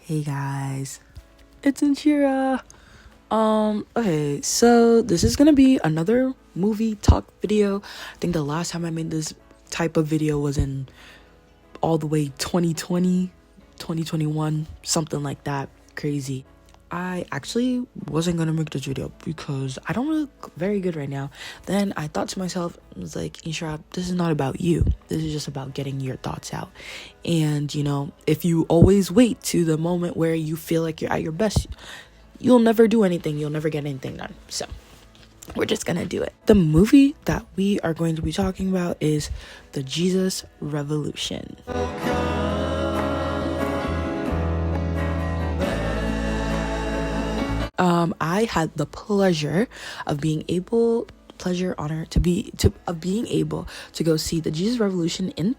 Hey guys, it's Inshira. Okay, so this is gonna be another movie talk video. I think the last time I made this type of video was in all the way 2020, 2021, something like that. Crazy. I actually wasn't gonna make this video because I don't look very good right now. Then I thought to myself, I was like, Inshira, this is not about you. This is just about getting your thoughts out. And if you always wait to the moment where you feel like you're at your best, you'll never do anything. You'll never get anything done. So we're just gonna do it. The movie that we are going to be talking about is The Jesus Revolution. I had the pleasure of being able to go see the Jesus Revolution in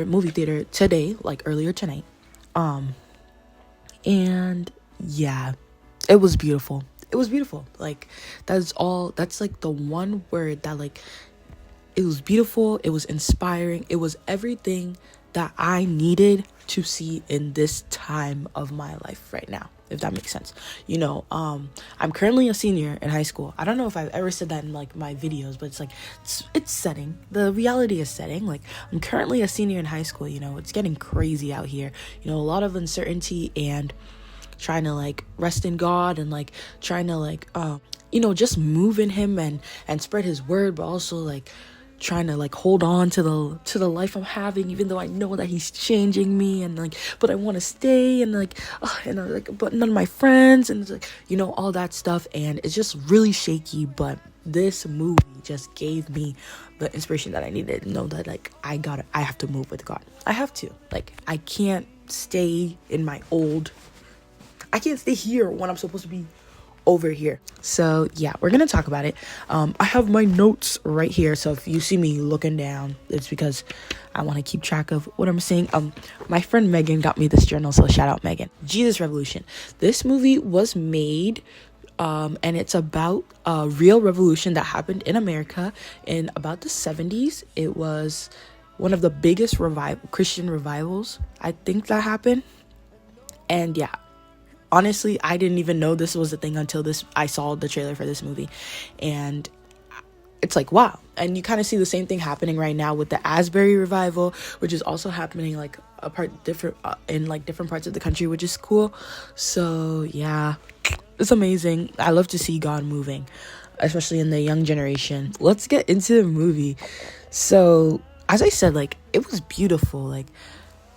movie theater today, like earlier tonight. And yeah, it was beautiful. Like that's like the one word that, like, it was beautiful, it was inspiring, it was everything that I needed to see in this time of my life right now, if that makes sense. I'm currently a senior in high school. I don't know if I've ever said that in like my videos, but it's like it's setting. The reality is setting. Like, I'm currently a senior in high school. It's getting crazy out here. A lot of uncertainty, and trying to like rest in God, and like trying to like just move in him and spread his word, but also like trying to like hold on to the life I'm having, even though I know that he's changing me, and like, but I want to stay, and like, but none of my friends, and it's like, all that stuff, and it's just really shaky. But this movie just gave me the inspiration that I needed to know that, like, I have to move with God. I have to, like, I can't stay here when I'm supposed to be over here. So yeah, we're gonna talk about it. I have my notes right here, so if you see me looking down, it's because I want to keep track of what I'm saying. My friend Megan got me this journal, so shout out Megan. Jesus Revolution. This movie was made and it's about a real revolution that happened in America in about the 70s. It was one of the biggest Christian revivals, I think, that happened. And yeah, honestly, I didn't even know this was a thing until I saw the trailer for this movie, and it's like, wow. And you kind of see the same thing happening right now with the Asbury revival, which is also happening like in like different parts of the country, which is cool. So yeah, it's amazing. I love to see God moving, especially in the young generation. Let's get into the movie. So as I said, like, it was beautiful. Like,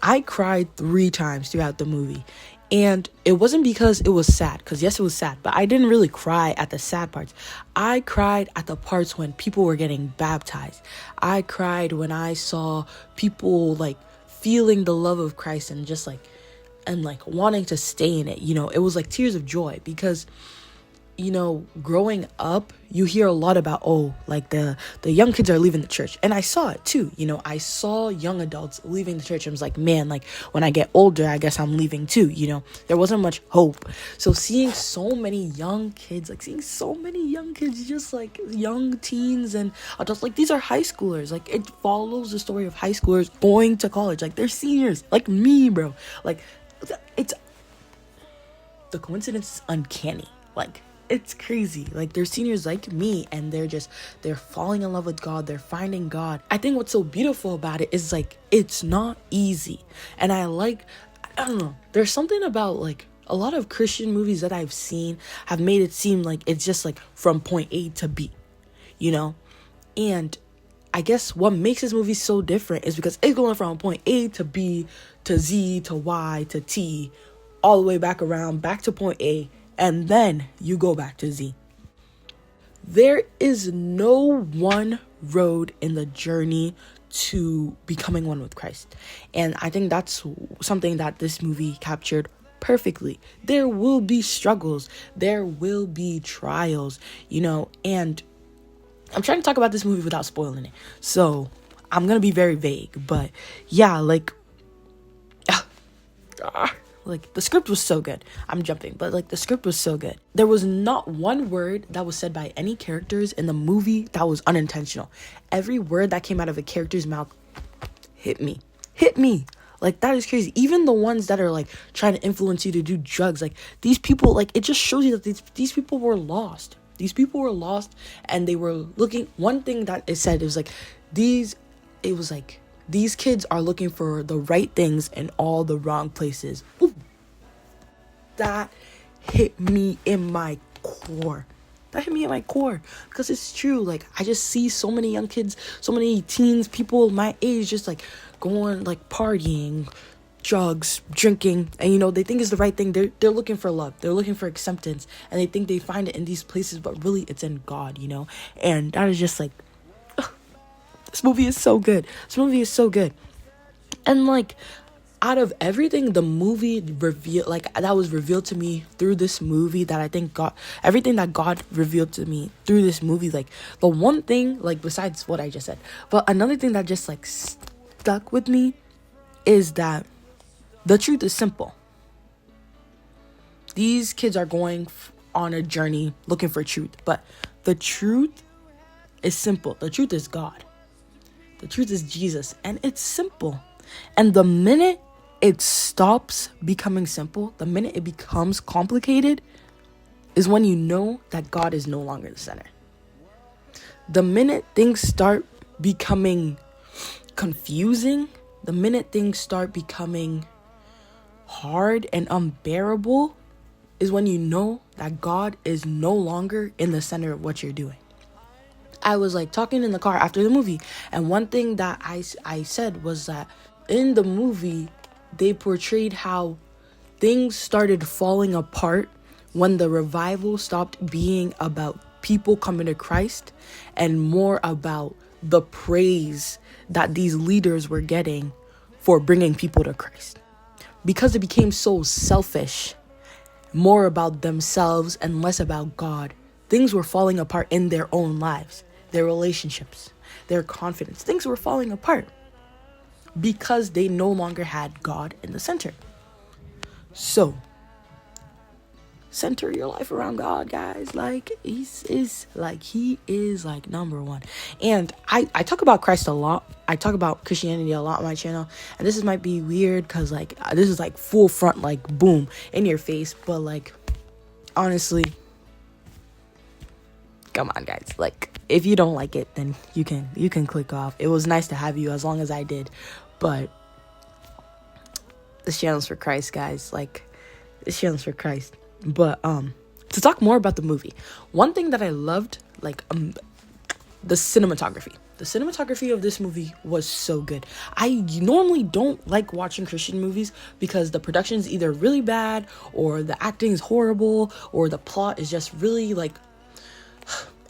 I cried 3 times throughout the movie. And it wasn't because it was sad, because yes, it was sad, but I didn't really cry at the sad parts. I cried at the parts when people were getting baptized. I cried when I saw people like feeling the love of Christ and just like, and like wanting to stay in it. It was like tears of joy, because growing up, you hear a lot about, like the young kids are leaving the church. And I saw it too. I saw young adults leaving the church. I was like, man, like, when I get older, I guess I'm leaving too. There wasn't much hope. So seeing so many young kids, just like young teens and adults, like, these are high schoolers. Like, it follows the story of high schoolers going to college. Like, they're seniors, like me, bro. Like, the coincidence is uncanny. Like, it's crazy. Like, they're seniors like me, and they're falling in love with God. They're finding God. I think what's so beautiful about it is, like, it's not easy. And I don't know. There's something about, like, a lot of Christian movies that I've seen have made it seem like it's just, like, from point A to B, And I guess what makes this movie so different is because it's going from point A to B to Z to Y to T, all the way back around, back to point A, and then you go back to Z. There is no one road in the journey to becoming one with Christ. And I think that's something that this movie captured perfectly. There will be struggles. There will be trials, and I'm trying to talk about this movie without spoiling it. So I'm going to be very vague, but yeah, like, like, the script was so good. I'm jumping, but like, the script was so good. There was not one word that was said by any characters in the movie that was unintentional. Every word that came out of a character's mouth hit me. Like, that is crazy. Even the ones that are like trying to influence you to do drugs, like these people, like it just shows you that these people were lost. These people were lost, and they were looking. One thing that it said, it was like these kids are looking for the right things in all the wrong places. Ooh, that hit me in my core. That hit me in my core, because it's true. Like, I just see so many young kids, so many teens, people my age, just like going, like partying, drugs, drinking, and they think it's the right thing. They're looking for love, they're looking for acceptance, and they think they find it in these places, but really it's in God. And that is just like, this movie is so good. And like, out of everything the movie revealed, like that was revealed to me through this movie, that I think everything that God revealed to me through this movie, like the one thing, like besides what I just said, but another thing that just like stuck with me is that the truth is simple. These kids are going on a journey looking for truth, but the truth is simple. The truth is God. The truth is Jesus, and it's simple. And the minute it stops becoming simple, the minute it becomes complicated, is when you know that God is no longer the center. The minute things start becoming confusing, the minute things start becoming hard and unbearable, is when you know that God is no longer in the center of what you're doing. I was like talking in the car after the movie, and one thing that I said was that in the movie, they portrayed how things started falling apart when the revival stopped being about people coming to Christ and more about the praise that these leaders were getting for bringing people to Christ. Because it became so selfish, more about themselves and less about God, things were falling apart in their own lives, their relationships, their confidence. Things were falling apart because they no longer had God in the center. So, center your life around God, guys. Like, he is like number one. And I talk about Christ a lot. I talk about Christianity a lot on my channel. And this might be weird because like this is like full front, like boom in your face. But like, honestly, come on, guys. Like, if you don't like it, then you can click off. It was nice to have you as long as I did. But this channel's for Christ, guys. Like, this channel's for Christ. But to talk more about the movie, one thing that I loved, like the cinematography. The cinematography of this movie was so good. I normally don't like watching Christian movies because the production is either really bad, or the acting is horrible, or the plot is just really like,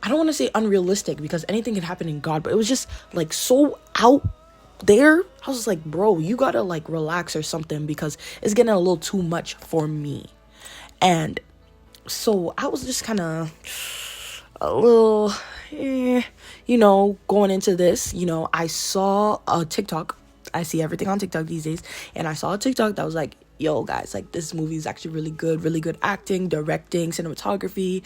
I don't want to say unrealistic because anything can happen in God, but it was just like so out there. I was just like, bro, you gotta like relax or something, because it's getting a little too much for me. And so I was just kind of a little, going into this, I saw a TikTok. I see everything on TikTok these days. And I saw a TikTok that was like, yo, guys, like this movie is actually really good acting, directing, cinematography.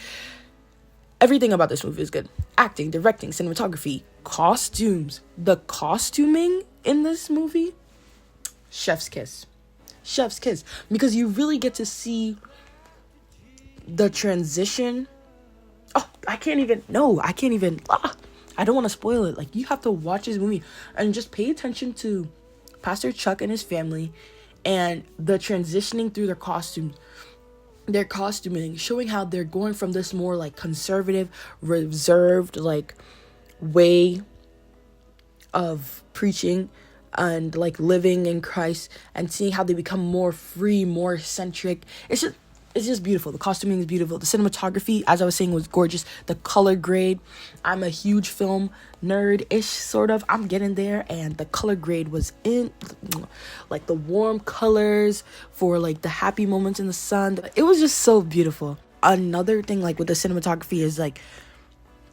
Everything about this movie is good. Acting, directing, cinematography, costumes. The costuming in this movie, chef's kiss. Because you really get to see the transition. I don't want to spoil it. Like, you have to watch this movie and just pay attention to Pastor Chuck and his family and the transitioning through their costuming, showing how they're going from this more like conservative, reserved like way of preaching and like living in Christ, and seeing how they become more free, more eccentric. It's just beautiful. The costuming is beautiful. The cinematography, as I was saying, was gorgeous. The color grade. I'm a huge film nerd-ish, sort of. I'm getting there. And the color grade was in, like, the warm colors for, like, the happy moments in the sun. It was just so beautiful. Another thing, like, with the cinematography is, like,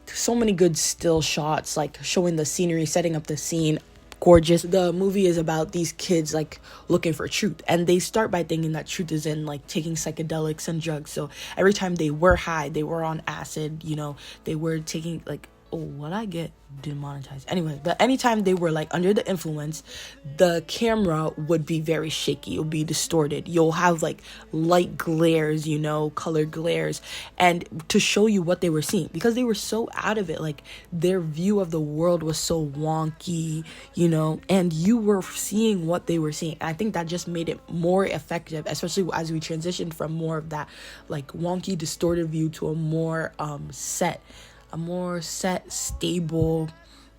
so many good still shots, like, showing the scenery, setting up the scene. Gorgeous. The movie is about these kids like looking for truth, and they start by thinking that truth is in like taking psychedelics and drugs. So every time they were high, they were on acid, they were taking like Oh, what I get demonetized. Anyway, but anytime they were like under the influence, the camera would be very shaky. It would be distorted. You'll have like light glares, you know, color glares, and to show you what they were seeing, because they were so out of it. Like their view of the world was so wonky, you know, and you were seeing what they were seeing. And I think that just made it more effective, especially as we transitioned from more of that like wonky, distorted view to a more stable,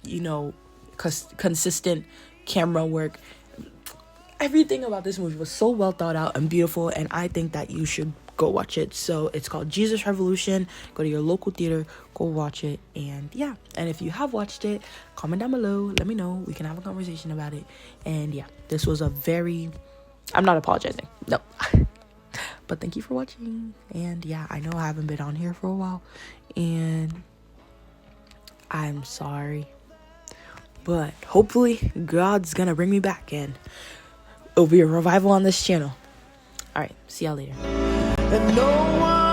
you know, consistent camera work. Everything about this movie was so well thought out and beautiful, and I think that you should go watch it. So it's called Jesus Revolution. Go to your local theater, go watch it, and yeah. And if you have watched it, comment down below, let me know. We can have a conversation about it. And yeah, this was I'm not apologizing, no. But thank you for watching. And yeah, I know I haven't been on here for a while, and I'm sorry, but hopefully God's gonna bring me back and it'll be a revival on this channel. All right, see y'all later. And no one